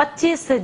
25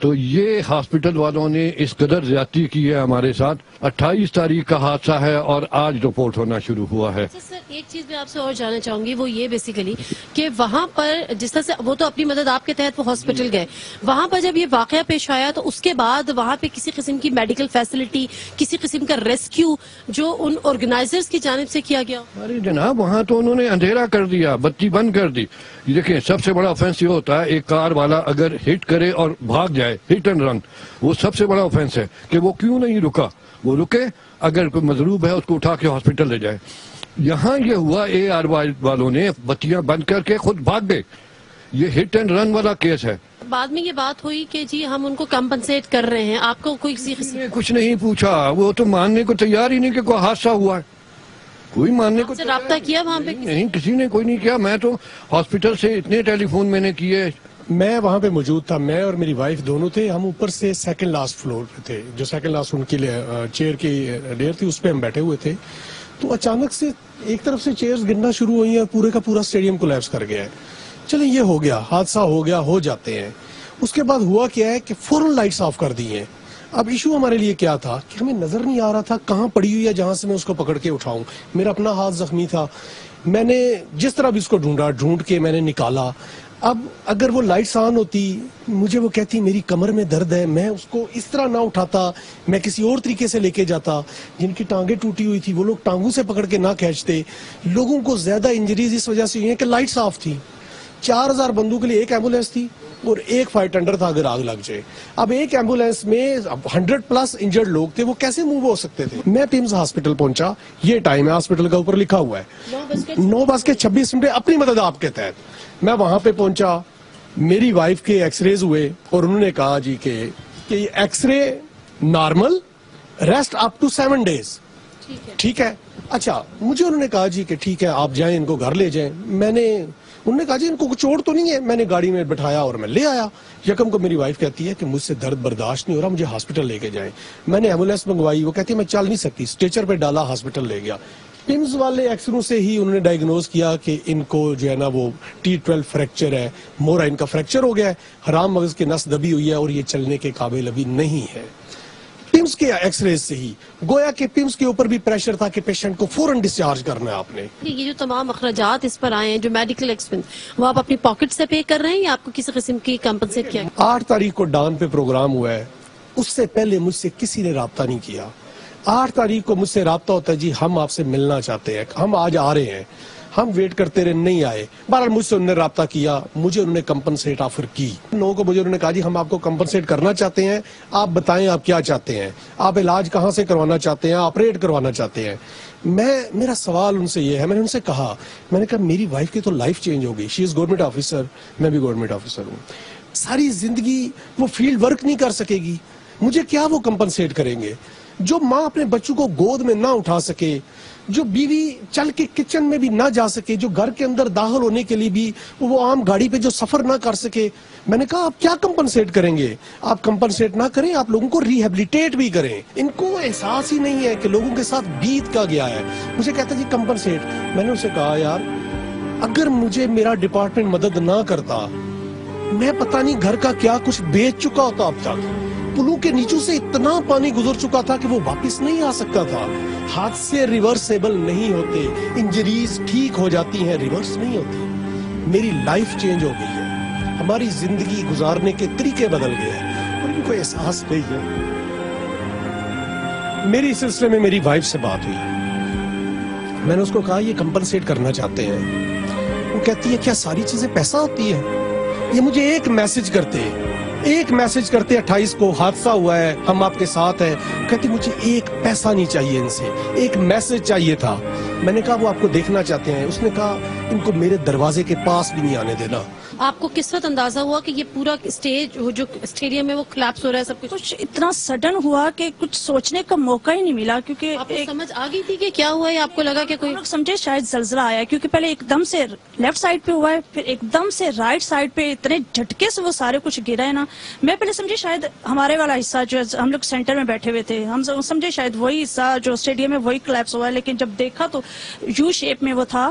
تو یہ ہاسپٹل والوں نے اس قدر زیادتی کی ہے ہمارے ساتھ. 28 تاریخ کا حادثہ ہے اور آج رپورٹ ہونا شروع ہوا ہے. سر ایک چیز میں آپ سے اور جاننا چاہوں گی وہ یہ بیسیکلی کہ وہاں پر جس طرح سے وہ تو اپنی مدد آپ کے تحت وہ ہاسپٹل گئے, وہاں پر جب یہ واقعہ پیش آیا تو اس کے بعد وہاں پہ کسی قسم کی میڈیکل فیسلٹی, کسی قسم کا ریسکیو جو ان آرگنائزرز کی جانب سے کیا گیا؟ ارے جناب وہاں تو انہوں نے اندھیرا کر دیا, بتی بند کر دی. دیکھیں سب سے بڑا آفینس یہ ہوتا ہے ایک کار والا اگر ہٹ کرے اور بھاگ جائے, ہٹ اینڈ رن, وہ سب سے بڑا آفینس ہے کہ وہ کیوں نہیں رکا. وہ رکے, اگر کوئی مضروب ہے اس کو اٹھا کے ہاسپٹل لے جائے. یہاں یہ ہوا اے آر والوں نے بتیاں بند کر کے خود بھاگ گئے. یہ ہٹ اینڈ رن والا کیس ہے. بعد میں یہ بات ہوئی کہ جی ہم ان کو کمپنسیٹ کر رہے ہیں, آپ کو کوئی نے کچھ نہیں پوچھا, وہ تو ماننے کو تیار ہی نہیں کہ کوئی حادثہ ہوا ہے. کوئی ماننے کو رابطہ کیا وہاں پہ؟ نہیں, کسی نے کوئی نہیں کیا. میں تو ہاسپٹل سے اتنے ٹیلی فون میں نے کیے. میں وہاں پہ موجود تھا, میں اور میری وائف دونوں تھے. ہم اوپر سے سیکنڈ لاسٹ فلور پہ تھے, جو سیکنڈ لاسٹ ان کے لیے چیئر کی ڈیئر تھی اس پہ ہم بیٹھے ہوئے تھے. تو اچانک سے ایک طرف سے چیئرز گرنا شروع ہوئی ہیں اور پورے کا پورا اسٹیڈیم کولیپس کر گیا ہے. چلیں یہ ہو گیا, حادثہ ہو گیا, ہو جاتے ہیں. اس کے بعد ہوا کیا ہے کہ فوراً لائٹس آف کر دی ہیں. اب ایشو ہمارے لیے کیا تھا کہ ہمیں نظر نہیں آ رہا تھا کہاں پڑی ہوئی ہے جہاں سے میں اس کو پکڑ کے اٹھاؤں. میرا اپنا ہاتھ زخمی تھا, میں نے جس طرح بھی اس کو ڈھونڈا, ڈھونڈ کے میں نے نکالا. اب اگر وہ لائٹس آن ہوتی, مجھے وہ کہتی میری کمر میں درد ہے, میں اس کو اس طرح نہ اٹھاتا, میں کسی اور طریقے سے لے کے جاتا. جن کی ٹانگیں ٹوٹی ہوئی تھی وہ لوگ ٹانگوں سے پکڑ کے نہ کھینچتے. لوگوں کو زیادہ انجریز اس وجہ سے ہوئی ہیں کہ لائٹس آف تھی. 4000 بندوں کے لیے ایک ایمبولینس تھی اور ایک فائر ٹینڈر تھا اگر آگ لگ جائے. اب ایک ایمبولینس میں 100+ انجرڈ لوگ تھے, وہ کیسے موو ہو سکتے تھے؟ میں پیمز ہاسپٹل پہنچا, یہ ٹائم ہے ہاسپٹل کا اوپر لکھا ہوا ہے 9:26 اپنی مدد آپ کے تحت. میں وہاں پہ پہنچا, میری وائف کے ایکس ریز ہوئے اور انہوں نے کہا جی کہ x ray normal, rest up to 7 days. ٹھیک ہے. اچھا مجھے انہوں نے کہا جی کہ ٹھیک ہے آپ جائیں, ان کو گھر لے جائیں. انہوں نے کہا جی ان کو چوٹ تو نہیں ہے. میں نے گاڑی میں بٹھایا اور میں لے آیا. یکم کو میری وائف کہتی ہے کہ مجھ سے درد برداشت نہیں ہو رہا, مجھے ہاسپٹل لے کے جائیں. میں نے ایمبولینس منگوائی, وہ کہتی ہے میں چل نہیں سکتی, اسٹریچر پہ ڈالا, ہاسپٹل لے گیا. پمز والے ایکسروں سے ہی انہوں نے ڈائگنوز کیا کہ ان کو جو ہے نا وہ T12 فریکچر ہے, مورا ان کا فریکچر ہو گیا ہے, حرام مغز کی نس دبی ہوئی ہے اور یہ چلنے کے قابل ابھی نہیں ہے. پمز کے ایکس ریز سے ہی گویا کہ پمز کے اوپر بھی پریشر تھا کہ پیشنٹ کو فوراً ڈسچارج کرنا ہے آپ نے. یہ جو تمام اخراجات اس پر آئے ہیں, جو میڈیکل ایکسپنس, وہ آپ اپنی پاکٹ سے پے کر رہے ہیں یا آپ کو کسی قسم کی کمپنسیٹ کیا؟ 8 تاریخ کو ڈان پہ پروگرام ہوا ہے, اس سے پہلے مجھ سے کسی نے رابطہ نہیں کیا. 8 تاریخ کو مجھ سے رابطہ ہوتا ہے, جی ہم آپ سے ملنا چاہتے ہیں, ہم آج آ رہے ہیں. ہم ویٹ کرتے رہے, نہیں آئے. بہرحال مجھ سے انہوں نے رابطہ کیا, مجھے انہوں نے کمپنسیٹ آفر کی. 9 کو مجھے انہوں نے کہا جی ہم آپ کو کمپنسیٹ کرنا چاہتے ہیں, آپ بتائیں آپ کیا چاہتے ہیں, آپ علاج کہاں سے کروانا چاہتے ہیں, آپریٹ کروانا چاہتے ہیں. میرا سوال ان سے یہ ہے, میں نے ان سے کہا, میں نے کہا میری وائف کی تو لائف چینج ہو گئی, شی از گورنمنٹ آفیسر, میں بھی گورنمنٹ آفیسر ہوں. ساری زندگی وہ فیلڈ ورک نہیں کر سکے گی, مجھے کیا وہ کمپنسیٹ کریں گے؟ جو ماں اپنے بچوں کو گود میں نہ اٹھا سکے, جو بیوی چل کے کچن میں بھی نہ جا سکے, جو گھر کے اندر داخل ہونے کے لیے بھی وہ عام گاڑی پہ جو سفر نہ کر سکے, میں نے کہا آپ کیا کمپنسیٹ کریں گے؟ آپ کمپنسیٹ نہ کریں, آپ لوگوں کو ریہیبلیٹیٹ بھی کریں. ان کو احساس ہی نہیں ہے کہ لوگوں کے ساتھ بیت کا گیا ہے. مجھے کہتا جی کمپنسیٹ. میں نے اسے کہا یار اگر مجھے میرا ڈپارٹمنٹ مدد نہ کرتا, میں پتہ نہیں گھر کا کیا کچھ بیچ چکا ہوتا اب تک. پلوں کے نیچوں سے اتنا پانی گزر چکا تھا کہ وہ واپس نہیں آ سکتا تھا. حادثے ریورسیبل نہیں ہوتے, انجریز ٹھیک ہو جاتی ہیں, ریورس نہیں ہوتی. میری لائف چینج ہو گئی ہے, ہماری زندگی گزارنے کے طریقے بدل گئے ہیں اور ان کو احساس نہیں ہے. میری سلسلے میں میری وائف سے بات ہوئی, میں نے اس کو کہا یہ کمپنسیٹ کرنا چاہتے ہیں. وہ کہتی ہے کیا ساری چیزیں پیسہ ہوتی ہے؟ یہ مجھے ایک میسج کرتے 28 کو حادثہ ہوا ہے, ہم آپ کے ساتھ ہیں. کہتی مجھے ایک پیسہ نہیں چاہیے ان سے, ایک میسج چاہیے تھا. میں نے کہا وہ آپ کو دیکھنا چاہتے ہیں. اس نے کہا ان کو میرے دروازے کے پاس بھی نہیں آنے دینا. آپ کو کس وقت اندازہ ہوا کہ یہ پورا اسٹیج جو اسٹیڈیم میں وہ کلیپس ہو رہا ہے, سب کچھ اتنا سڈن ہوا کہ کچھ سوچنے کا موقع ہی نہیں ملا, کیونکہ آپ کو سمجھ آ گئی تھی کہ کیا ہوا ہے؟ آپ کو لگا کہ کوئی لوگ سمجھے شاید زلزلہ آیا ہے, کیونکہ پہلے ایک دم سے لیفٹ سائڈ پہ ہوا ہے, پھر ایک دم سے رائٹ سائڈ پہ اتنے جھٹکے سے وہ سارے کچھ گرا ہے نا. میں پہلے سمجھے شاید ہمارے والا حصہ جو ہم لوگ سینٹر میں بیٹھے ہوئے تھے, ہم سمجھے شاید وہی حصہ جو اسٹیڈیم میں وہی کلیپس ہوا ہے, لیکن جب دیکھا تو یو شیپ میں وہ تھا,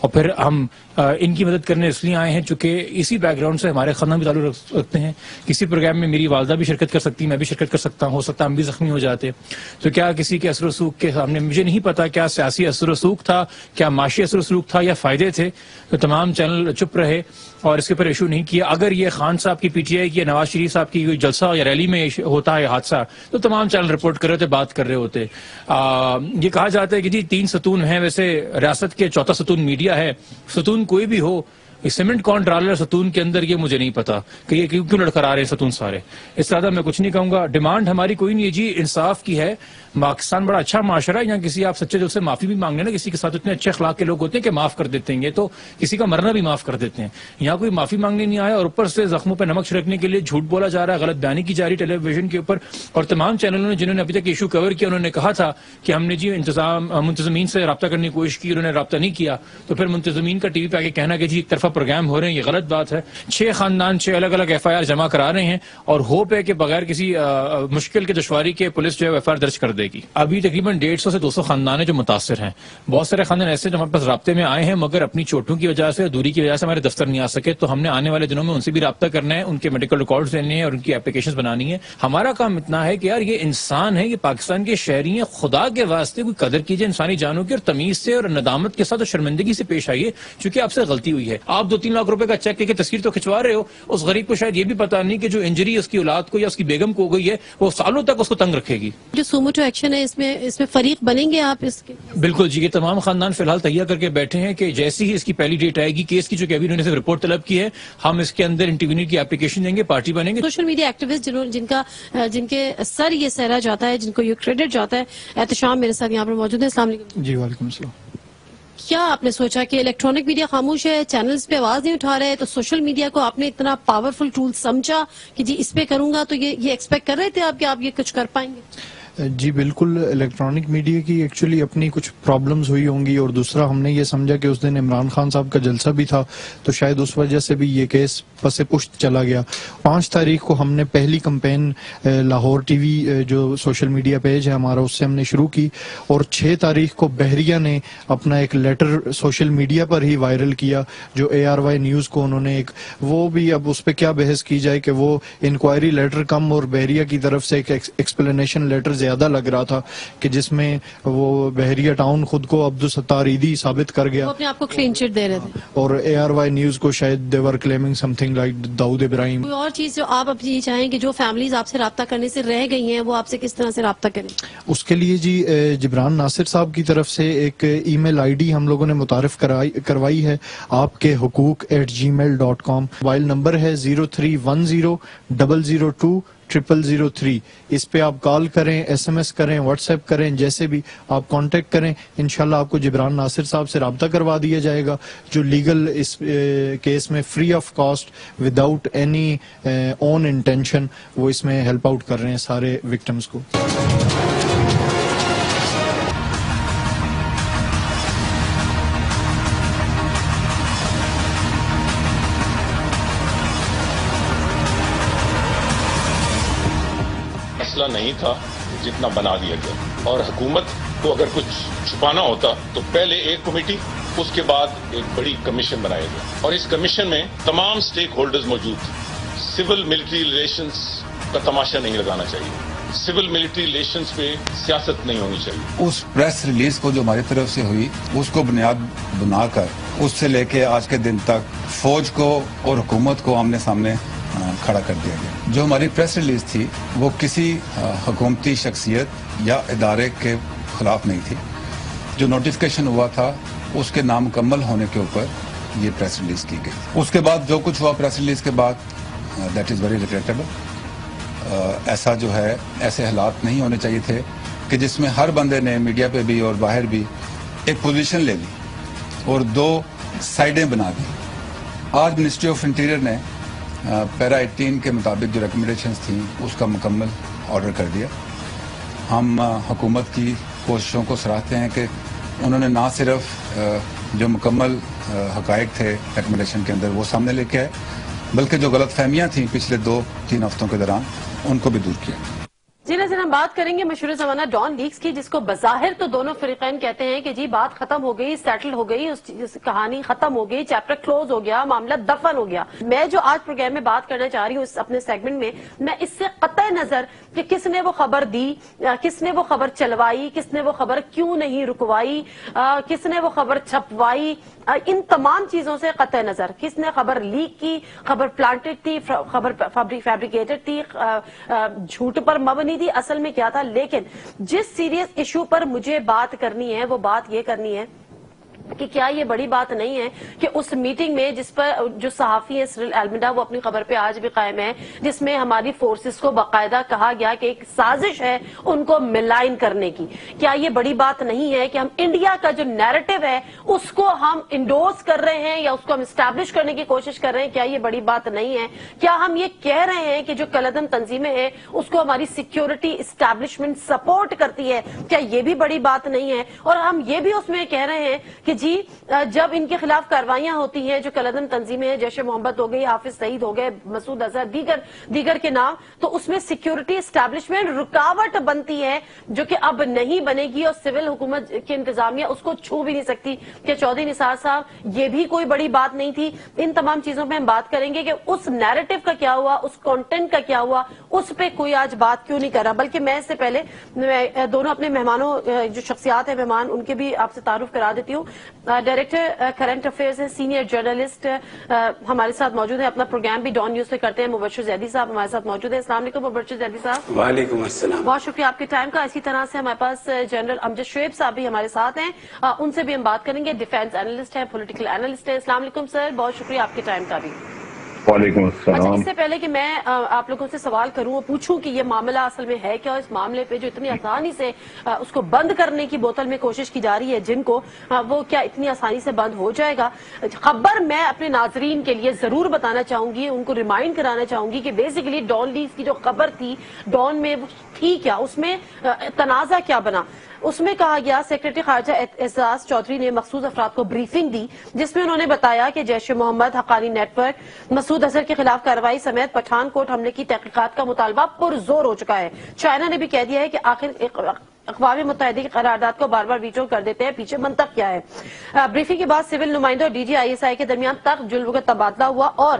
اور پھر ہم ان کی مدد کرنے اس لیے آئے ہیں چونکہ اسی بیک گراؤنڈ سے ہمارے خاندان بھی تعلق رکھتے ہیں. کسی پروگرام میں میری والدہ بھی شرکت کر سکتی, میں بھی شرکت کر سکتا ہوں, ہو سکتا ہم بھی زخمی ہو جاتے. تو کیا کسی کے اثر و رسوخ کے سامنے مجھے نہیں پتا کیا سیاسی اثر و رسوخ تھا, کیا معاشی اثر و رسوخ تھا, یا فائدے تھے, تو تمام چینل چپ رہے اور اس کے اوپر ایشو نہیں کیا. اگر یہ خان صاحب کی پی ٹی آئی کی یا نواز شریف صاحب کی کوئی جلسہ یا ریلی میں ہوتا ہے حادثہ, تو تمام چینل رپورٹ کر رہے ہوتے, بات کر رہے ہوتے. یہ کہا جاتا ہے کہ جی 3 ستون ہیں, ویسے ریاست کے 4تھا ستون میڈیا ہے. ستون کوئی بھی ہو, سیمنٹ کون ڈال رہا ہے ستون کے اندر یہ مجھے نہیں پتا کہ یہ کیوں لڑکرا رہے ہیں ستون سارے. اس طرح میں کچھ نہیں کہوں گا. ڈیمانڈ ہماری کوئی نہیں ہے جی, انصاف کی ہے. پاکستان بڑا اچھا معاشرہ ہے, یہاں کسی آپ سچے دل سے معافی بھی مانگنے نا, کسی کے ساتھ اتنے اچھے اخلاق کے لوگ ہوتے ہیں کہ معاف کر دیتے ہیں, یہ تو کسی کا مرنا بھی معاف کر دیتے ہیں. یہاں کوئی معافی مانگنے نہیں آیا, اور اوپر سے زخموں پہ نمک چھڑکنے کے لیے جھوٹ بولا جا رہا ہے, غلط بیانی کی جا رہی ٹیلی ویژن کے اوپر. اور تمام چینلوں نے جنہوں نے ابھی تک ایشو کور کیا, انہوں نے کہا تھا کہ ہم نے جی منتظمین سے رابطہ کرنے کی کوشش کی, انہوں نے رابطہ نہیں کیا. تو پھر منتظمین کا ٹی وی پہ آگے کہنا کہ جی ایک طرفہ پروگرام ہو رہے ہیں, یہ غلط بات ہے. 6 خاندان 6 الگ الگ ایف آئی آر جمع کرا رہے ہیں, اور ہوپ ہے کہ بغیر کسی مشکل کے دشواری کے پولیس جو ہے ایف آئی آر درج کر دے گی. ابھی تقریباً 150 سے 200 خاندان ہیں جو متاثر ہیں. بہت سارے خاندان ایسے جو ہمارے پاس رابطے میں آئے ہیں, مگر اپنی چوٹوں کی وجہ سے, دوری کی وجہ سے ہمارے دفتر نہیں آ سکے. تو ہم نے آنے والے دنوں میں ان سے بھی رابطہ کرنا ہے, ان کے میڈیکل ریکارڈز لینے ہیں اور ان کی اپلیکیشنز بنانی ہے. ہمارا کام اتنا ہے کہ یار یہ انسان ہے, یہ پاکستان کے شہری ہیں, خدا کے واسطے کوئی قدر کیجیے انسانی جانوں کی, اور تمیز سے اور ندامت کے ساتھ اور شرمندگی سے پیش آئیے, چونکہ آپ سے غلطی ہوئی ہے. آپ 2-3 لاکھ روپے کا چیک لے کے تصویر تو کھنچوا رہے ہو, اس غریب کو شاید یہ بھی پتا نہیں کہ جو انجری اس کی اولاد کو یا اس کی بیگم کو ہو گئی ہے وہ سالوں تک اس کو تنگ رکھے گی. جو سومو ٹو ایکشن ہے, اس میں فریق بنیں گے آپ اس کے؟ بالکل جی, یہ تمام خاندان فی الحال تیار کر کے بیٹھے ہیں کہ جیسی ہی اس کی پہلی ڈیٹ آئے گی کیس کی, جو کہ ابھی انہوں نے صرف رپورٹ طلب کی ہے, ہم اس کے اندر انٹروینر کی اپلیکیشن دیں گے, پارٹی بنیں گے. سوشل میڈیا ایکٹیوسٹ جن کے سر یہ سہرا جاتا ہے, جن کو یہ کریڈٹ جاتا ہے, احتشام میرے ساتھ یہاں پر موجود ہے. السلام علیکم. جی وعلیکم السلام. کیا آپ نے سوچا کہ الیکٹرانک میڈیا خاموش ہے, چینلز پہ آواز نہیں اٹھا رہے, تو سوشل میڈیا کو آپ نے اتنا پاورفل ٹول سمجھا کہ جی اس پہ کروں گا, تو یہ ایکسپیکٹ کر رہے تھے آپ کہ آپ یہ کچھ کر پائیں گے؟ جی بالکل, الیکٹرانک میڈیا کی ایکچولی اپنی کچھ پرابلمز ہوئی ہوں گی, اور دوسرا ہم نے یہ سمجھا کہ اس دن عمران خان صاحب کا جلسہ بھی تھا, تو شاید اس وجہ سے بھی یہ کیس پس پشت چلا گیا. 5 تاریخ کو ہم نے پہلی کمپین لاہور ٹی وی جو سوشل میڈیا پیج ہے ہمارا, اس سے ہم نے شروع کی, اور 6 تاریخ کو بحریہ نے اپنا ایک لیٹر سوشل میڈیا پر ہی وائرل کیا, جو ARY نیوز کو انہوں نے ایک, وہ بھی اب اس پہ کیا بحث کی جائے کہ وہ انکوائری لیٹر کم اور بحریہ کی طرف سے ایک ایکسپلینیشن لیٹر زیادہ لگ رہا تھا, کہ جس میں وہ بحریہ ٹاؤن خود کو عبدالستار عیدی ثابت کر گیا, وہ اپنے آپ کو کلین چٹ دے رہے تھے, اور ARY نیوز کو شاید they were claiming something like داؤد ابراہیم. کوئی اور چیز جو آپ اب یہ چاہیں کہ جو فیملیز آپ سے رابطہ کرنے سے رہ گئی ہیں, وہ آپ سے کس طرح سے رابطہ کریں؟ اس کے لیے جی جبران ناصر صاحب کی طرف سے ایک ای میل ID ہم لوگوں نے متعارف کروائی ہے, آپ کے حقوق@gmail.com. موبائل نمبر ہے 0310002003. اس پہ آپ کال کریں, SMS کریں, واٹس ایپ کریں, جیسے بھی آپ کانٹیکٹ کریں, انشاءاللہ آپ کو جبران ناصر صاحب سے رابطہ کروا دیا جائے گا, جو لیگل اس کیس میں free of cost without any own intention وہ اس میں ہیلپ آؤٹ کر رہے ہیں سارے وکٹمز کو. نہیں تھا جتنا بنا دیا گیا, اور حکومت کو اگر کچھ چھپانا ہوتا تو پہلے ایک کمیٹی, اس کے بعد ایک بڑی کمیشن بنایا گیا, اور اس کمیشن میں تمام سٹیک ہولڈرز موجود تھے. سول ملٹری ریلیشنز کا تماشا نہیں لگانا چاہیے, سول ملٹری ریلیشنز پہ سیاست نہیں ہونی چاہیے. اس پریس ریلیز کو جو ہماری طرف سے ہوئی, اس کو بنیاد بنا کر اس سے لے کے آج کے دن تک فوج کو اور حکومت کو آمنے سامنے کھڑا کر دیا گیا. جو ہماری پریس ریلیز تھی وہ کسی حکومتی شخصیت یا ادارے کے خلاف نہیں تھی. جو نوٹیفکیشن ہوا تھا اس کے نامکمل ہونے کے اوپر یہ پریس ریلیز کی گئی. اس کے بعد جو کچھ ہوا پریس ریلیز کے بعد, دیٹ از ویری ریگریٹیبل. ایسا جو ہے, ایسے حالات نہیں ہونے چاہیے تھے کہ جس میں ہر بندے نے میڈیا پہ بھی اور باہر بھی ایک پوزیشن لے لی اور 2 سائڈیں بنا دی. آج منسٹری آف انٹیریئر نے پیرا 18 کے مطابق جو ریکمنڈیشنز تھیں اس کا مکمل آرڈر کر دیا. ہم حکومت کی کوششوں کو سراہتے ہیں کہ انہوں نے نہ صرف جو مکمل حقائق تھے ریکمنڈیشن کے اندر وہ سامنے لے کے آئے, بلکہ جو غلط فہمیاں تھیں پچھلے 2-3 ہفتوں کے دوران ان کو بھی دور کیا. جی ناظرین, ہم بات کریں گے مشہور زمانہ ڈان لیکس کی، جس کو بظاہر تو دونوں فریقین کہتے ہیں کہ جی بات ختم ہو گئی، سیٹل ہو گئی، اس کہانی ختم ہو گئی، چیپٹر کلوز ہو گیا، معاملہ دفن ہو گیا۔ میں جو آج پروگرام میں بات کرنا چاہ رہی ہوں اس اپنے سیگمنٹ میں اس سے قطع نظر کہ کس نے وہ خبر دی، کس نے وہ خبر چلوائی، کس نے وہ خبر کیوں نہیں رکوائی، کس نے وہ خبر چھپوائی، ان تمام چیزوں سے قطع نظر، کس نے خبر لیک کی، خبر پلانٹڈ تھی، خبر فیبریکیٹڈ تھی، جھوٹ پر مبنی تھی، اصل میں کیا تھا۔ لیکن جس سیریس ایشو پر مجھے بات کرنی ہے وہ بات یہ کرنی ہے کہ کیا یہ بڑی بات نہیں ہے کہ اس میٹنگ میں جس پر جو صحافی ہے سرل المیڈا، وہ اپنی خبر پہ آج بھی قائم ہے، جس میں ہماری فورسز کو باقاعدہ کہا گیا کہ ایک سازش ہے ان کو ملائن کرنے کی، کیا یہ بڑی بات نہیں ہے کہ ہم انڈیا کا جو نیریٹو ہے اس کو ہم انڈورس کر رہے ہیں یا اس کو ہم اسٹیبلش کرنے کی کوشش کر رہے ہیں؟ کیا یہ بڑی بات نہیں ہے؟ کیا ہم یہ کہہ رہے ہیں کہ جو کالعدم تنظیمیں ہیں اس کو ہماری سیکیورٹی اسٹیبلشمنٹ سپورٹ کرتی ہے؟ کیا یہ بھی بڑی بات نہیں ہے؟ اور ہم یہ بھی اس میں کہہ رہے ہیں کہ جی جب ان کے خلاف کاروائیاں ہوتی ہیں جو کالعدم تنظیمیں ہیں، جیش محمد ہو گئی، حافظ سعید ہو گئے، مسعود اظہر، دیگر کے نام، تو اس میں سیکیورٹی اسٹیبلشمنٹ رکاوٹ بنتی ہے جو کہ اب نہیں بنے گی، اور سول حکومت کی انتظامیہ اس کو چھو بھی نہیں سکتی۔ کہ چودھری نثار صاحب یہ بھی کوئی بڑی بات نہیں تھی؟ ان تمام چیزوں پہ ہم بات کریں گے کہ اس نیریٹو کا کیا ہوا، اس کانٹینٹ کا کیا ہوا، اس پہ کوئی آج بات کیوں نہیں کر رہا۔ بلکہ میں اس سے پہلے دونوں اپنے مہمانوں جو شخصیات ہیں مہمان، ان کے بھی آپ سے تعارف کرا دیتی ہوں۔ ڈائریکٹر کرنٹ افیئرز ہیں، سینئر جرنلسٹ ہمارے ساتھ موجود ہیں، اپنا پروگرام بھی ڈان نیوز سے کرتے ہیں، مبشر زیدی صاحب ہمارے ساتھ موجود ہیں۔ السلام علیکم مبشر زیدی صاحب۔ وعلیکم السلام، بہت شکریہ آپ کے ٹائم کا۔ اسی طرح سے ہمارے پاس جنرل امجد شعیب صاحب بھی ہمارے ساتھ ہیں، ان سے بھی ہم بات کریں گے، ڈیفینس اینالسٹ ہیں، پولیٹیکل اینالسٹ ہیں۔ السلام علیکم سر، بہت شکریہ آپ کے ٹائم کا بھی۔ وعلیکم اچھا، السلام۔ اس سے پہلے کہ میں آپ لوگوں سے سوال کروں اور پوچھوں کہ یہ معاملہ اصل میں ہے کیا، اس معاملے پہ جو اتنی آسانی سے اس کو بند کرنے کی بوتل میں کوشش کی جا رہی ہے جن کو، وہ کیا اتنی آسانی سے بند ہو جائے گا؟ خبر میں اپنے ناظرین کے لیے ضرور بتانا چاہوں گی، ان کو ریمائنڈ کرانا چاہوں گی کہ بیسیکلی ڈان لیکس کی جو خبر تھی، ڈان میں تھی کیا، اس میں تنازع کیا بنا۔ اس میں کہا گیا سیکرٹری خارجہ اعزاز چودھری نے مخصوص افراد کو بریفنگ دی جس میں انہوں نے بتایا کہ جیش محمد، حقانی نیٹ ورک، مسعود اظہر کے خلاف کارروائی سمیت پٹھان کوٹ حملے کی تحقیقات کا مطالبہ پرزور ہو چکا ہے۔ چائنا نے بھی کہہ دیا ہے کہ آخر اقوام متحدہ کی قرارداد کو بار بار ویٹو کر دیتے ہیں، پیچھے منطق کیا ہے؟ بریفنگ کے بعد سول نمائندوں اور D G I S I کے درمیان تخت جلوہ کا تبادلہ ہوا اور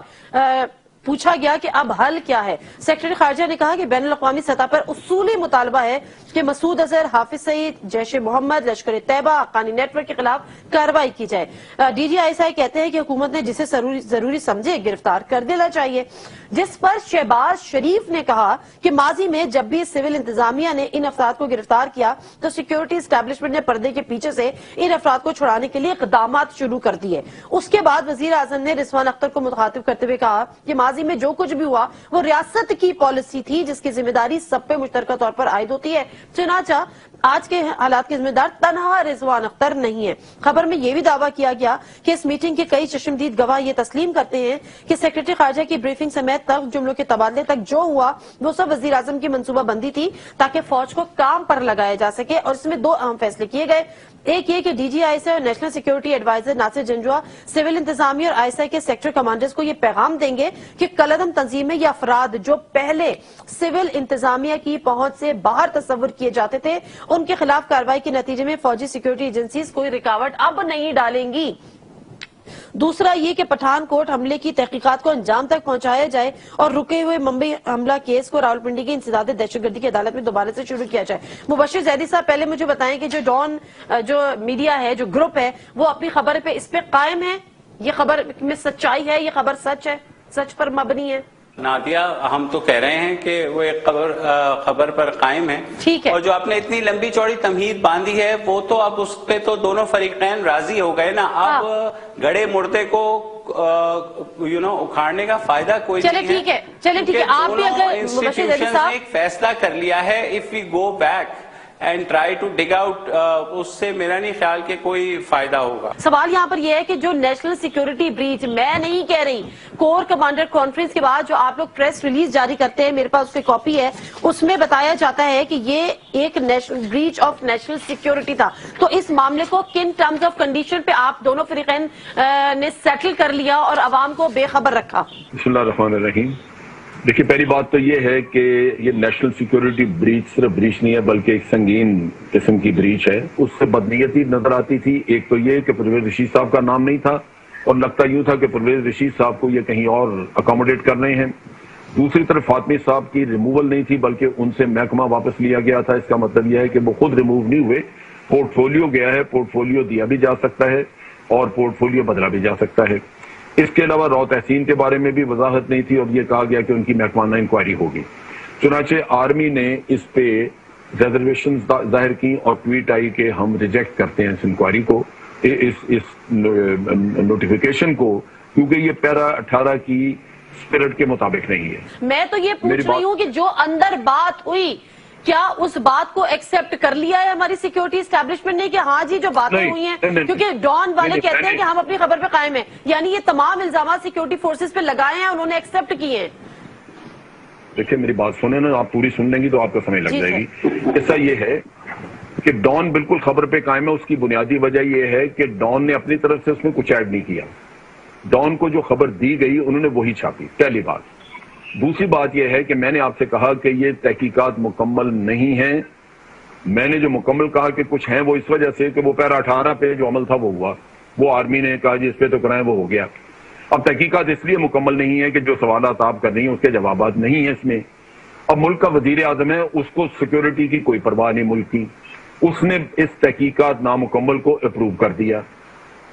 پوچھا گیا کہ اب حل کیا ہے۔ سیکرٹری خارجہ نے کہا کہ بین الاقوامی سطح پر اصولی مطالبہ ہے کہ مسعود اظہر، حافظ سعید، جیش محمد، لشکر طیبہ، حقانی نیٹ ورک کے خلاف کارروائی کی جائے۔ D G I S I کہتے ہیں کہ حکومت نے جسے ضروری سمجھے گرفتار کر دینا چاہیے، جس پر شہباز شریف نے کہا کہ ماضی میں جب بھی سول انتظامیہ نے ان افراد کو گرفتار کیا تو سیکیورٹی اسٹیبلشمنٹ نے پردے کے پیچھے سے ان افراد کو چھڑانے کے لیے اقدامات شروع کر دیے۔ اس کے بعد وزیر اعظم نے رضوان اختر کو مخاطب کرتے ہوئے کہا کہ ماضی میں جو کچھ بھی ہوا وہ ریاست کی پالیسی تھی جس کی ذمہ داری سب پہ مشترکہ طور پر عائد ہوتی ہے، چنانچہ آج کے حالات کے ذمہ دار تنہا رضوان اختر نہیں ہے۔ خبر میں یہ بھی دعویٰ کیا گیا کہ اس میٹنگ کے کئی چشمدید گواہ یہ تسلیم کرتے ہیں کہ سیکرٹری خارجہ کی بریفنگ سمیت تک جملوں کے تبادلے تک جو ہوا وہ سب وزیر اعظم کی منصوبہ بندی تھی تاکہ فوج کو کام پر لگایا جا سکے، اور اس میں دو اہم فیصلے کیے گئے۔ ایک یہ کہ D G I S I اور نیشنل سیکیورٹی ایڈوائزر ناصر جنجوعہ سول انتظامیہ اور آئی ایس آئی کے سیکٹر کمانڈرز کو یہ پیغام دیں گے کہ کالعدم تنظیمیں یا افراد جو پہلے سول انتظامیہ کی پہنچ سے باہر تصور کیے جاتے تھے ان کے خلاف کارروائی کے نتیجے میں فوجی سیکیورٹی ایجنسیز کوئی رکاوٹ اب نہیں ڈالیں گی۔ دوسرا یہ کہ پٹھان کوٹ حملے کی تحقیقات کو انجام تک پہنچایا جائے اور رکے ہوئے ممبئی حملہ کیس کو راولپنڈی کی انسداد دہشت گردی کی عدالت میں دوبارہ سے شروع کیا جائے۔ مبشر زیدی صاحب پہلے مجھے بتائیں کہ جو ڈان جو میڈیا ہے، جو گروپ ہے، وہ اپنی خبر پہ اس پہ قائم ہے؟ یہ خبر میں سچائی ہے؟ یہ خبر سچ ہے، سچ پر مبنی ہے؟ نادیہ، ہم تو کہہ رہے ہیں کہ وہ ایک خبر پر قائم ہے، ٹھیک ہے، اور جو آپ نے اتنی لمبی چوڑی تمہید باندھی ہے وہ تو اب اس پہ تو دونوں فریقین راضی ہو گئے نا۔ اب گڑے مردے کو اکھاڑنے کا فائدہ کوئی نہیں ہے۔ چلے ٹھیک ہے، چلے ٹھیک ہے، آپ بھی اگر انسٹیٹیوشنز نے ایک فیصلہ کر لیا ہے، if we go back and try to dig out، اس سے میرا نہیں خیال کہ کوئی فائدہ ہوگا۔ سوال یہاں پر یہ ہے کہ جو نیشنل سیکیورٹی بریچ، میں نہیں کہہ رہی، کور کمانڈر کانفرنس کے بعد جو آپ لوگ پریس ریلیز جاری کرتے ہیں، میرے پاس اس کی کاپی ہے، اس میں بتایا جاتا ہے کہ یہ ایک بریچ آف نیشنل سیکیورٹی تھا۔ تو اس معاملے کو کن ٹرمز آف کنڈیشن پہ آپ دونوں فریقین نے سیٹل کر لیا اور عوام کو بے خبر رکھا؟ بسم اللہ الرحمن الرحیم۔ دیکھیے پہلی بات تو یہ ہے کہ یہ نیشنل سیکیورٹی بریچ صرف بریچ نہیں ہے بلکہ ایک سنگین قسم کی بریچ ہے. اس سے بدنیتی نظر آتی تھی. ایک تو یہ کہ پرویز رشید صاحب کا نام نہیں تھا اور لگتا یوں تھا کہ پرویز رشید صاحب کو یہ کہیں اور اکاموڈیٹ کر رہے ہیں. دوسری طرف فاطمی صاحب کی ریموول نہیں تھی بلکہ ان سے محکمہ واپس لیا گیا تھا. اس کا مطلب یہ ہے کہ وہ خود ریموو نہیں ہوئے, پورٹ فولیو گیا ہے, پورٹ فولیو دیا بھی جا سکتا ہے اور پورٹ فولیو بدلا بھی جا سکتا ہے. اس کے علاوہ رو تحسین کے بارے میں بھی وضاحت نہیں تھی اور یہ کہا گیا کہ ان کی محکمانہ انکوائری ہوگی. چنانچہ آرمی نے اس پہ ریزرویشن ظاہر کی اور ٹویٹ آئی کہ ہم ریجیکٹ کرتے ہیں اس انکوائری کو, اس نوٹیفیکیشن کو, کیونکہ یہ پیرا 18 کی اسپرٹ کے مطابق نہیں ہے. میں تو یہ پوچھ رہی ہوں کہ جو اندر بات ہوئی کیا اس بات کو ایکسپٹ کر لیا ہے ہماری سیکیورٹی اسٹیبلشمنٹ نے کہ ہاں جی جو باتیں ہوئی ہیں, کیونکہ ڈان والے کہتے ہیں کہ ہم اپنی خبر پہ قائم ہیں, یعنی یہ تمام الزامات سیکیورٹی فورسز پہ لگائے ہیں, انہوں نے ایکسپٹ کیے ہیں. دیکھیں میری بات سنیں نا, آپ پوری سن لیں گی تو آپ کو سمجھ لگ جائے گی. ایسا یہ ہے کہ ڈان بالکل خبر پہ قائم ہے. اس کی بنیادی وجہ یہ ہے کہ ڈان نے اپنی طرف سے اس میں کچھ ایڈ نہیں کیا. ڈان کو جو خبر دی گئی انہوں نے وہی چھاپی, پہلی بات. دوسری بات یہ ہے کہ میں نے آپ سے کہا کہ یہ تحقیقات مکمل نہیں ہیں. میں نے جو مکمل کہا کہ کچھ ہیں وہ اس وجہ سے کہ وہ پیرا 18 پہ جو عمل تھا وہ ہوا, وہ آرمی نے کہا جی اس پہ تو کرائیں, وہ ہو گیا. اب تحقیقات اس لیے مکمل نہیں ہے کہ جو سوالات آپ کر رہی ہیں اس کے جوابات نہیں ہیں اس میں. اب ملک کا وزیر اعظم ہے, اس کو سیکیورٹی کی کوئی پرواہ نہیں ملک کی, اس نے اس تحقیقات نامکمل کو اپروو کر دیا.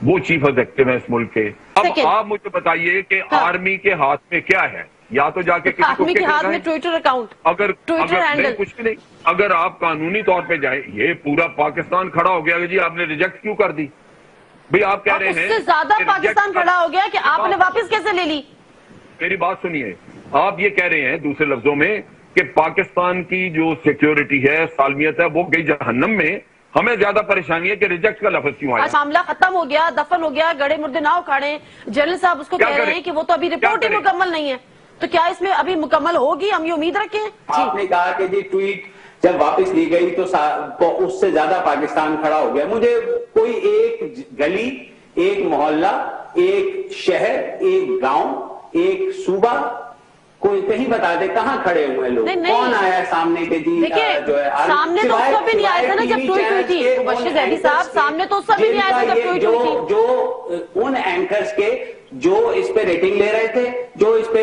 وہ چیف ایگزیکٹو ہیں اس ملک کے. اب آپ مجھے بتائیے کہ آرمی کے ہاتھ میں کیا ہے, یا تو جا کے آرمی کے ہاتھ میں ٹویٹر اکاؤنٹ, اگر کچھ بھی نہیں, اگر آپ قانونی طور پہ جائیں, یہ پورا پاکستان کھڑا ہو گیا کہ جی آپ نے ریجیکٹ کیوں کر دی. بھئی آپ کہہ رہے ہیں اس سے زیادہ پاکستان کھڑا ہو گیا کہ آپ نے واپس کیسے لے لی. میری بات سنیے, آپ یہ کہہ رہے ہیں دوسرے لفظوں میں کہ پاکستان کی جو سیکیورٹی ہے, سالمیت ہے, وہ گئی جہنم میں. ہمیں زیادہ پریشانی ہے کہ ریجیکٹ کا لفظ کیوں آیا. معاملہ ختم ہو گیا, دفن ہو گیا, گڑے مردے نہ اکھاڑیں. جنرل صاحب اس کو کہہ رہے ہیں کہ وہ تو ابھی رپورٹ ہی مکمل نہیں ہے, تو کیا اس میں ابھی مکمل ہوگی, ہم یہ امید رکھیں. آپ نے کہا کہ جی ٹویٹ جب واپس لی گئی تو اس سے زیادہ پاکستان کھڑا ہو گیا. مجھے کوئی ایک گلی, ایک محلہ, ایک شہر, ایک گاؤں, ایک صوبہ, کوئی کہیں بتا دے کہاں کھڑے ہوئے لوگ, کون آیا ہے سامنے کے جی جو ہے سامنے تو اس وقت بھی نہیں آیا تھا نا جب ٹویٹ ہوئی تھی. مبشر زیدی صاحب سامنے تو اس وقت بھی نہیں آیا تھا جب ٹویٹ ہوئی تھی. جو ان اینکرز کے جو اس پہ ریٹنگ لے رہے تھے, جو اس پہ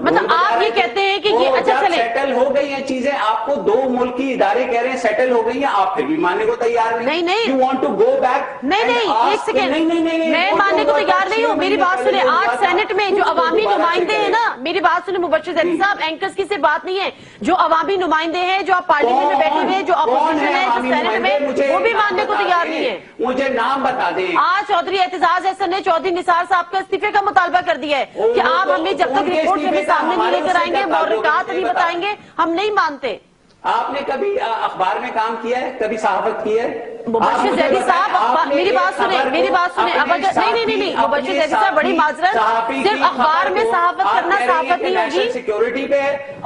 مطلب آپ یہ کہتے ہیں کہ یہ اچھا چلے سیٹل ہو گئی ہیں چیزیں, آپ کو 2 ملکی ادارے کہہ رہے ہیں سیٹل ہو گئی ہیں, آپ پھر بھی ماننے کو تیار نہیں. You want to go back. نہیں, ایک سیکنڈ, میں ماننے کو تیار نہیں ہوں. میری بات سنیں, آج سینٹ میں جو عوامی نمائندے ہیں نا, میری بات سنیں مبشر زیدی صاحب, اینکرز کی سے بات نہیں ہے, جو عوامی نمائندے ہیں, جو آپ پارلیمنٹ میں بیٹھے ہوئے, جو اپوزیشن ہے, جو سینٹ میں, وہ بھی ماننے کو تیار نہیں ہے. مجھے نام بتا دیں. آج چودھری اعتزاز احسن نے چودھری نثار صاحب کا استعفے کا مطالبہ کر دیا ہے کہ آپ ہمیں جب تک رپورٹ ہمیں سامنے نہیں لے کر آئیں گے, محرکات نہیں بتائیں گے, ہم نہیں مانتے. آپ نے کبھی اخبار میں کام کیا ہے, کبھی صحافت کی ہے؟ مبشر زیدی صاحب میری بات سنیں, میری بات سنیں. اب اگر نہیں, مبشر زیدی صاحب بڑی معذرت, صرف اخبار میں صحافت کرنا صحافت نہیں ہوگی. سیکیورٹی پہ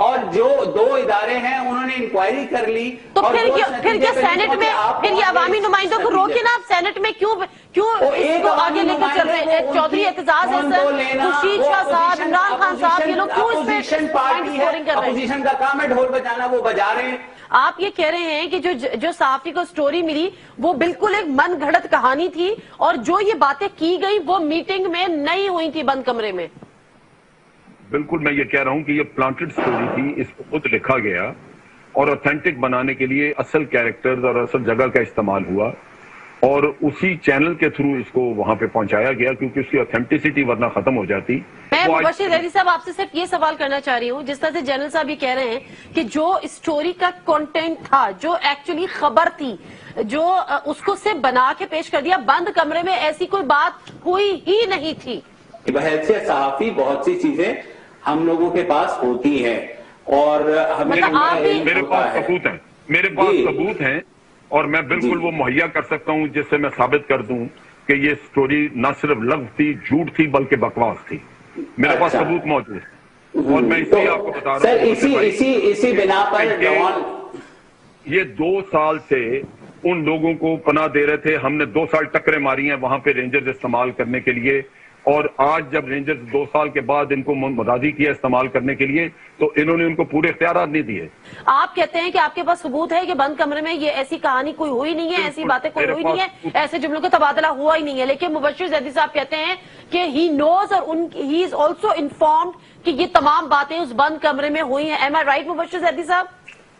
اور جو 2 ادارے ہیں انہوں نے انکوائری کر لی, تو پھر کیا سینٹ میں, پھر یہ عوامی نمائندوں کو روکے نا, آپ سینٹ میں کیوں اس کو آگے لے کر چل رہے ہیں. چودھری اعتزاز احسن, خورشید شاہ صاحب, عمران خان صاحب, یہ لوگ کیوں اس پہ پوائنٹ اسکورنگ کر رہے ہیں. اپوزیشن کا کام ہے ڈھول بجانا, وہ بجا رہے ہیں. آپ یہ کہہ رہے ہیں کہ جو صحافی کو سٹوری ملی وہ بالکل ایک من گھڑت کہانی تھی, اور جو یہ باتیں کی گئی وہ میٹنگ میں نہیں ہوئی تھی, بند کمرے میں. بالکل میں یہ کہہ رہا ہوں کہ یہ پلانٹڈ سٹوری تھی, اس کو خود لکھا گیا اور اوتھینٹک بنانے کے لیے اصل کیریکٹرز اور اصل جگہ کا استعمال ہوا, اور اسی چینل کے تھرو اس کو وہاں پہ پہنچایا گیا, کیونکہ اس کی اوتھینٹسٹی ورنہ ختم ہو جاتی. میں مبشر زیدی صاحب آپ سے صرف یہ سوال کرنا چاہ رہی ہوں, جس طرح سے جنرل صاحب یہ کہہ رہے ہیں کہ جو اسٹوری کا کنٹینٹ تھا, جو ایکچولی خبر تھی, جو اس کو صرف بنا کے پیش کر دیا, بند کمرے میں ایسی کوئی بات ہوئی ہی نہیں تھی. بحیثیت صحافی بہت سی چیزیں ہم لوگوں کے پاس ہوتی ہیں, اور میرے پاس ثبوت ہیں, اور میں بالکل وہ مہیا کر سکتا ہوں جس سے میں ثابت کر دوں کہ یہ سٹوری نہ صرف لفظ تھی, جھوٹ تھی, بلکہ بکواس تھی. میرے پاس ثبوت موجود ہے, اور میں اس لیے آپ کو بتا رہا ہوں اسی بنا پر یہ 2 سال سے ان لوگوں کو پناہ دے رہے تھے. ہم نے 2 سال ٹکریں ماری ہیں وہاں پہ رینجرز استعمال کرنے کے لیے, اور آج جب رینجرز 2 سال کے بعد ان کو مراضی کیا استعمال کرنے کے لیے تو انہوں نے ان کو پورے اختیارات نہیں دیے. آپ کہتے ہیں کہ آپ کے پاس ثبوت ہے کہ بند کمرے میں یہ ایسی کہانی کوئی ہوئی نہیں ہے, ایسی باتیں کوئی ہوئی نہیں ہے, ایسے جملوں کا تبادلہ ہوا ہی نہیں ہے, لیکن مبشر زیدی صاحب کہتے ہیں کہ ہی نوز اور ہی از آلسو انفارمڈ کہ یہ تمام باتیں اس بند کمرے میں ہوئی ہیں. ایم آئی رائٹ مبشر زیدی صاحب؟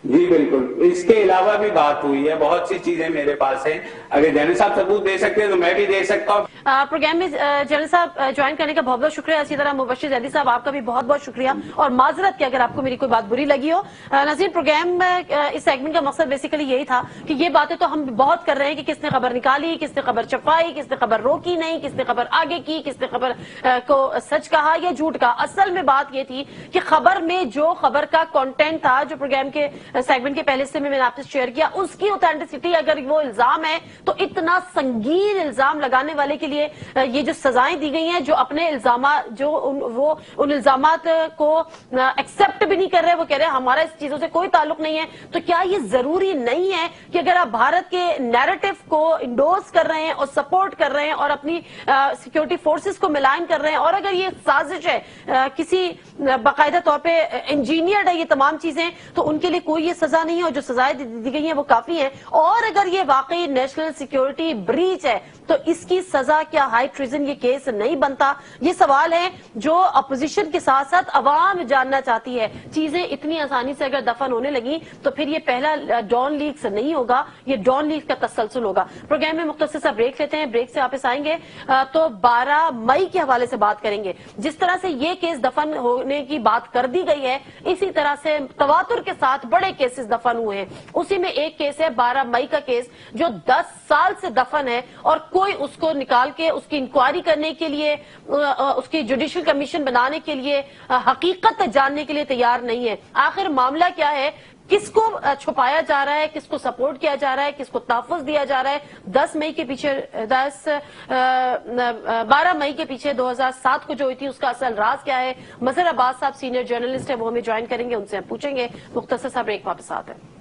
جی بالکل, اس کے علاوہ بھی بات ہوئی ہے, بہت سی چیزیں میرے پاس ہیں, اگر جنرل صاحب ثبوت دے سکتے ہیں تو میں بھی دے سکتا ہوں. پروگرام میں جنرل صاحب جوائن کرنے کا بہت بہت شکریہ. اسی طرح مبشر زیدی صاحب آپ کا بھی بہت بہت شکریہ اور معذرت کہ اگر آپ کو میری کوئی بات بری لگی ہو. ناظرین, پروگرام میں اس سیگمنٹ کا مقصد بیسیکلی یہی تھا کہ یہ باتیں تو ہم بہت کر رہے ہیں کہ کس نے خبر نکالی, کس نے خبر چھپائی, کس نے خبر روکی نہیں, کس نے خبر آگے کی, کس نے خبر کو سچ کہا یا جھوٹ کہا. اصل میں بات یہ تھی کہ خبر میں جو خبر کا کانٹینٹ تھا, جو پروگرام کے سیگمنٹ کے پہلے سے میں نے آپ سے شیئر کیا, اس کی اوتھینٹسٹی, اگر وہ الزام ہے تو اتنا سنگین الزام لگانے والے کے لیے یہ جو سزائیں دی گئی ہیں, جو اپنے الزامات, جو وہ ان الزامات کو ایکسپٹ بھی نہیں کر رہے, وہ کہہ رہے ہیں ہمارا اس چیزوں سے کوئی تعلق نہیں ہے, تو کیا یہ ضروری نہیں ہے کہ اگر آپ بھارت کے نیریٹو کو انڈورس کر رہے ہیں اور سپورٹ کر رہے ہیں اور اپنی سیکیورٹی فورسز کو ملائن کر رہے ہیں, اور اگر یہ سازش ہے, کسی باقاعدہ طور پہ انجینئرڈ ہے یہ تمام چیزیں, تو ان کے لیے کوئی یہ سزا نہیں ہے, اور جو سزائیں دی گئی ہیں وہ کافی ہیں. اور اگر یہ واقعی نیشنل سیکیورٹی بریچ ہے تو اس کی سزا کیا ہائی ٹریزن یہ کیس نہیں بنتا؟ یہ سوال ہے جو اپوزیشن کے ساتھ ساتھ عوام جاننا چاہتی ہے. چیزیں اتنی آسانی سے اگر دفن ہونے لگی تو پھر یہ پہلا ڈان لیکس نہیں ہوگا, یہ ڈان لیکس کا تسلسل ہوگا. پروگرام میں مختصر سا بریک لیتے ہیں, بریک سے واپس آئیں گے تو 12 مئی کے حوالے سے بات کریں گے. جس طرح سے یہ کیس دفن ہونے کی بات کر دی گئی ہے, اسی طرح سے تواتر کے ساتھ بڑے کیسز دفن ہوئے ہیں. اسی میں ایک کیس ہے 12 مئی کا کیس, جو 10 سال سے دفن ہے اور کوئی اس کو نکال کے اس کی انکوائری کرنے کے لیے, اس کی جوڈیشل کمیشن بنانے کے لیے, حقیقت جاننے کے لیے تیار نہیں ہے. آخر معاملہ کیا ہے, کس کو چھپایا جا رہا ہے, کس کو سپورٹ کیا جا رہا ہے, کس کو تحفظ دیا جا رہا ہے؟ 10 مئی کے پیچھے 12 مئی کے پیچھے 2007 کو جو ہوئی تھی اس کا اصل راز کیا ہے؟ مظہر عباس صاحب سینئر جرنلسٹ ہے, وہ ہمیں جوائن کریں گے, ان سے ہم پوچھیں گے. مختصر سا بریک, واپس آتے ہیں.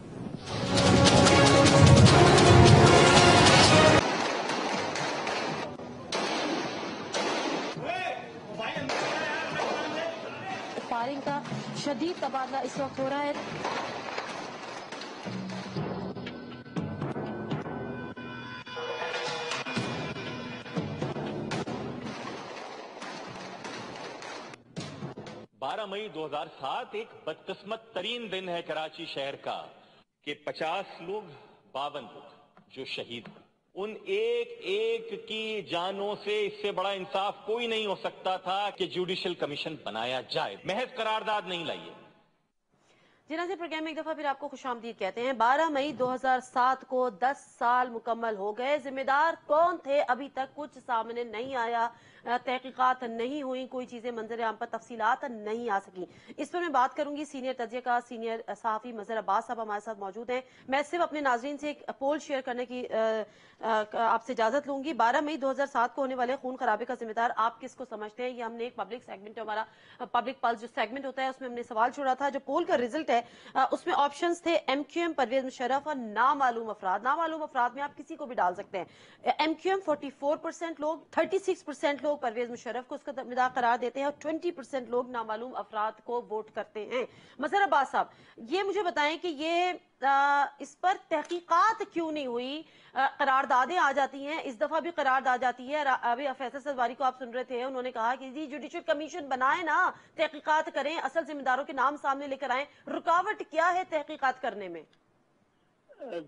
فائرنگ کا شدید تبادلہ اس وقت ہو رہا ہے. مئی 2007 ایک بدقسمت ترین دن ہے کراچی شہر کا کہ 50 لوگ 52 لوگ جو شہید ہوئے. ان ایک ایک کی جانوں سے اس سے بڑا انصاف کوئی نہیں ہو سکتا تھا کہ جوڈیشل کمیشن بنایا جائے, محض قرارداد نہیں لائیے. جی ناظرین, پروگرام میں ایک دفعہ پھر آپ کو خوش آمدید کہتے ہیں. 12 مئی 2007 کو 10 سال مکمل ہو گئے. ذمہ دار کون تھے ابھی تک کچھ سامنے نہیں آیا, تحقیقات نہیں ہوئی, کوئی چیزیں منظر عام پر تفصیلات نہیں آ سکی. اس پر میں بات کروں گی. سینئر تجزیہ کا سینئر صحافی مظہر عباس صاحب ہمارے ساتھ موجود ہیں. میں صرف اپنے ناظرین سے ایک پول شیئر کرنے کی آپ سے اجازت لوں گی. 12 مئی 2007 کو ہونے والے خون خرابے کا ذمہ دار آپ کس کو سمجھتے ہیں؟ یہ ہم نے ایک پبلک سیگمنٹ, ہمارا پبلک پلس جو سیگمنٹ ہوتا ہے, اس میں ہم نے سوال چھوڑا تھا. جو پول کا رزلٹ ہے اس میں آپشنز تھے M Q M, Pervez Musharraf اور نامعلوم افراد. نامعلوم افراد میں آپ کسی کو بھی ڈال سکتے ہیں. ایم کیو ایم 44% لوگ, 36% لوگ پرویز مشرف کو اس کا ذمہ دار قرار دیتے ہیں, اور 20% لوگ نامعلوم افراد کو ووٹ کرتے ہیں. مظہر عباس صاحب, یہ مجھے بتائیں کہ یہ اس پر تحقیقات کیوں نہیں ہوئی؟ قراردادیں آ جاتی ہیں, اس دفعہ بھی قرارداد آ جاتی ہے. ابھی فیصل سدواری کو آپ سن رہے تھے, انہوں نے کہا کہ جی جوڈیشل کمیشن بنائیں نا, تحقیقات کریں, اصل ذمہ داروں کے نام سامنے لے کر آئیں. رکاوٹ کیا ہے تحقیقات کرنے میں؟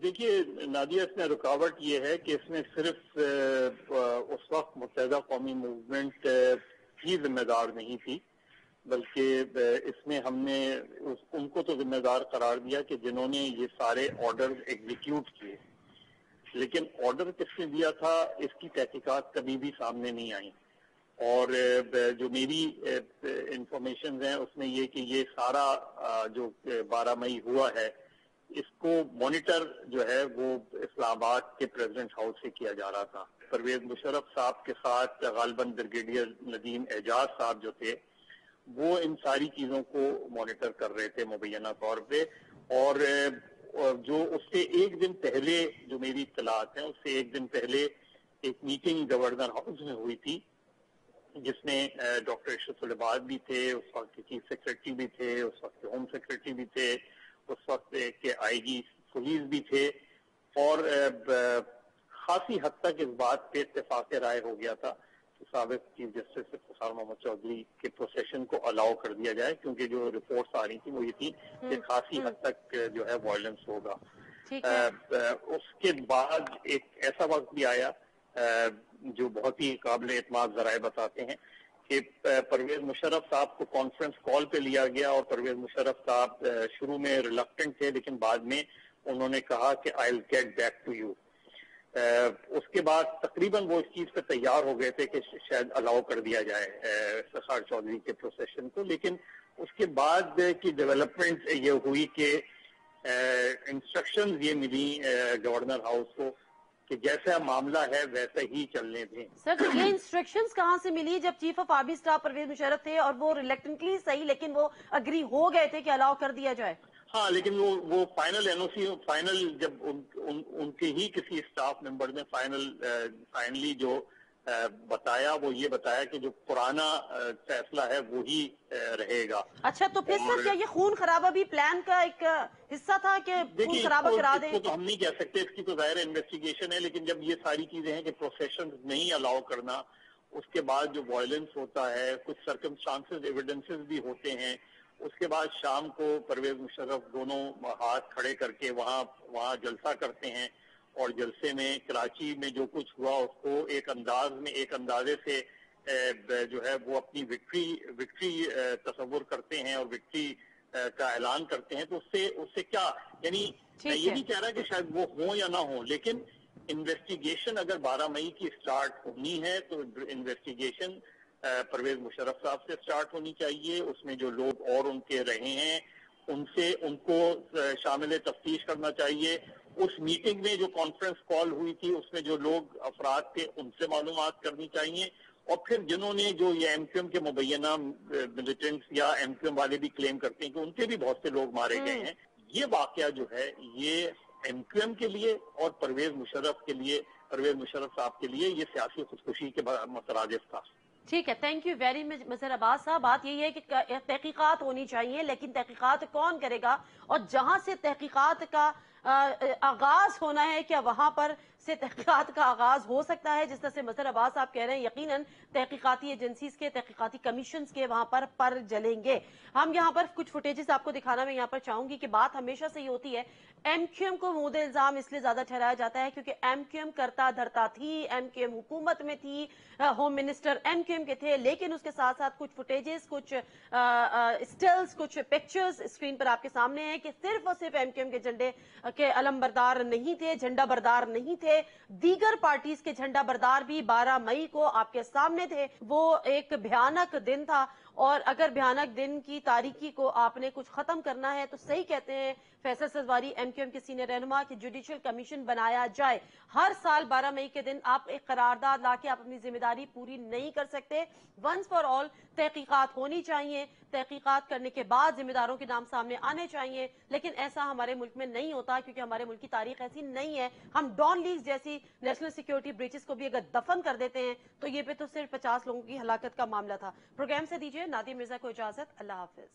دیکھیے نادیہ, اس میں رکاوٹ یہ ہے کہ اس میں صرف اس وقت متحدہ قومی موومنٹ ہی ذمہ دار نہیں تھی, بلکہ اس میں ہم نے ان کو تو ذمہ دار قرار دیا کہ جنہوں نے یہ سارے آرڈر ایگزیکیوٹ کیے. لیکن آرڈر کس نے دیا تھا اس کی تحقیقات کبھی بھی سامنے نہیں آئی. اور جو میری انفارمیشن ہیں اس میں یہ کہ یہ سارا جو 12 مئی ہوا ہے, اس کو مانیٹر جو ہے وہ اسلام آباد کے پریزیڈنٹ ہاؤس سے کیا جا رہا تھا. پرویز مشرف صاحب کے ساتھ غالباً بریگیڈیئر ندیم اعجاز صاحب جو تھے وہ ان ساری چیزوں کو مانیٹر کر رہے تھے مبینہ طور پہ. اور جو اس سے ایک دن پہلے جو میری اطلاعات ہیں, اس سے ایک دن پہلے ایک میٹنگ گورنر ہاؤس میں ہوئی تھی جس میں ڈاکٹر اشرف العباد بھی تھے، اس وقت کے چیف سیکرٹری بھی تھے، اس وقت کے ہوم سیکرٹری بھی تھے، اس وقت کے آئی جی پولیس بھی تھے، اور خاصی حد تک اس بات پہ اتفاق رائے ہو گیا تھا کہ سابق چیف جسٹس افتخار محمد چودھری کے پروسیشن کو الاؤ کر دیا جائے، کیونکہ جو رپورٹس آ رہی تھی وہ یہ تھی کہ خاصی حد تک جو ہے وائلنس ہوگا۔ اس کے بعد ایک ایسا وقت بھی آیا جو بہت ہی قابل اعتماد ذرائع بتاتے ہیں کہ پرویز مشرف صاحب کو کانفرنس کال پہ لیا گیا، اور پرویز مشرف صاحب شروع میں ریلکٹنٹ تھے، لیکن بعد میں انہوں نے کہا کہ I will get back to you. اس کے بعد تقریباً وہ اس چیز پہ تیار ہو گئے تھے کہ شاید الاؤ کر دیا جائے افتخار چودھری کے پروسیشن کو، لیکن اس کے بعد کی ڈیولپمنٹ یہ ہوئی کہ انسٹرکشنز یہ ملی گورنر ہاؤس کو کہ جیسا معاملہ ہے ویسا ہی چلنے دیں۔ سر تو یہ انسٹرکشنز کہاں سے ملی جب chief of army staff Pervez Musharraf تھے اور وہ ریلیکٹنٹلی صحیح لیکن وہ اگری ہو گئے تھے کہ الاؤ کر دیا جائے؟ ہاں، لیکن وہ فائنل این او سی فائنل جب ان کے ہی کسی اسٹاف ممبر نے فائنلی جو بتایا، وہ یہ بتایا کہ جو پرانا فیصلہ ہے وہی رہے گا۔ اچھا، تو پھر سر کیا یہ خون خرابہ بھی پلان کا ایک حصہ تھا کہ خون خرابہ کرا دیں؟ اس کو تو ہم نہیں کہہ سکتے، اس کی تو ظاہر انویسٹیگیشن ہے، لیکن جب یہ ساری چیزیں ہیں کہ پروفیشن نہیں الاؤ کرنا، اس کے بعد جو وائلنس ہوتا ہے، کچھ سرکمسٹانسز ایویڈنسز بھی ہوتے ہیں، اس کے بعد شام کو پرویز مشرف دونوں ہاتھ کھڑے کر کے وہاں جلسہ کرتے ہیں، اور جلسے میں کراچی میں جو کچھ ہوا اس کو ایک اندازے سے جو ہے وہ اپنی وکٹری تصور کرتے ہیں اور وکٹری کا اعلان کرتے ہیں۔ تو اس سے کیا، یعنی میں یہ نہیں کہہ رہا کہ شاید وہ ہوں یا نہ ہوں، لیکن انویسٹیگیشن اگر 12 مئی کی سٹارٹ ہونی ہے تو انویسٹیگیشن پرویز مشرف صاحب سے سٹارٹ ہونی چاہیے، اس میں جو لوگ اور ان کے رہے ہیں ان کو شامل تفتیش کرنا چاہیے، اس میٹنگ میں جو کانفرنس کال ہوئی تھی اس میں جو لوگ افراد تھے ان سے معلومات کرنی چاہیے، اور پھر جنہوں نے جو یہ ایم کیو ایم کے مبینہ ملیٹنٹس یا ایم کیو ایم والے بھی کلیم کرتے ہیں کہ ان کے بھی بہت سے لوگ مارے گئے ہیں، یہ واقعہ جو ہے یہ ایم کیو ایم کے لیے اور پرویز مشرف صاحب کے لیے یہ سیاسی خودکشی کے مترادف تھا۔ ٹھیک ہے، تھینک یو ویری مچ مظہر عباس صاحب۔ بات یہی ہے کہ تحقیقات ہونی چاہیے، لیکن تحقیقات کون کرے گا، اور جہاں سے تحقیقات کا آغاز ہونا ہے کیا وہاں پر سے تحقیقات کا آغاز ہو سکتا ہے؟ جس طرح سے مظہر عباس صاحب کہہ رہے ہیں یقیناً تحقیقاتی ایجنسیز کے، تحقیقاتی کمیشنز کے وہاں پر جلیں گے۔ ہم یہاں پر کچھ فوٹیجز آپ کو دکھانا میں یہاں پر چاہوں گی کہ بات ہمیشہ سے یہ ہوتی ہے، ایم کیو ایم کو مورد الزام اس لیے زیادہ ٹھہرایا جاتا ہے کیونکہ ایم کیو ایم کرتا دھرتا تھی، ایم کیو ایم حکومت میں تھی، home minister M Q M کے تھے، لیکن اس کے ساتھ ساتھ کچھ فوٹیجز، کچھ اسٹلز، کچھ پکچرز اسکرین پر آپ کے سامنے ہیں کہ صرف اور صرف ایم کیو ایم کے جھنڈے کے علم بردار نہیں تھے، جھنڈا بردار نہیں تھے، دیگر پارٹیز کے جھنڈا بردار بھی 12 مئی کو آپ کے سامنے تھے۔ وہ ایک بھیانک دن تھا، اور اگر بھیانک دن کی تاریکی کو آپ نے کچھ ختم کرنا ہے تو صحیح کہتے ہیں فیصل سزواری ایم کیو ایم کے سینئر رہنما کہ جوڈیشل کمیشن بنایا جائے۔ ہر سال 12 مئی کے دن آپ ایک قرارداد لا کے آپ اپنی ذمہ داری پوری نہیں کر سکتے۔ ونس فار آل تحقیقات ہونی چاہیے، تحقیقات کرنے کے بعد ذمہ داروں کے نام سامنے آنے چاہیے، لیکن ایسا ہمارے ملک میں نہیں ہوتا کیونکہ ہمارے ملک کی تاریخ ایسی نہیں ہے۔ ہم ڈان لیگز جیسی نیشنل سیکیورٹی بریچز کو بھی اگر دفن کر دیتے ہیں تو یہ پہ تو صرف 50 لوگوں کی ہلاکت کا معاملہ تھا۔ پروگرام سے دیجیے نادیہ مرزا کو اجازت، اللہ حافظ۔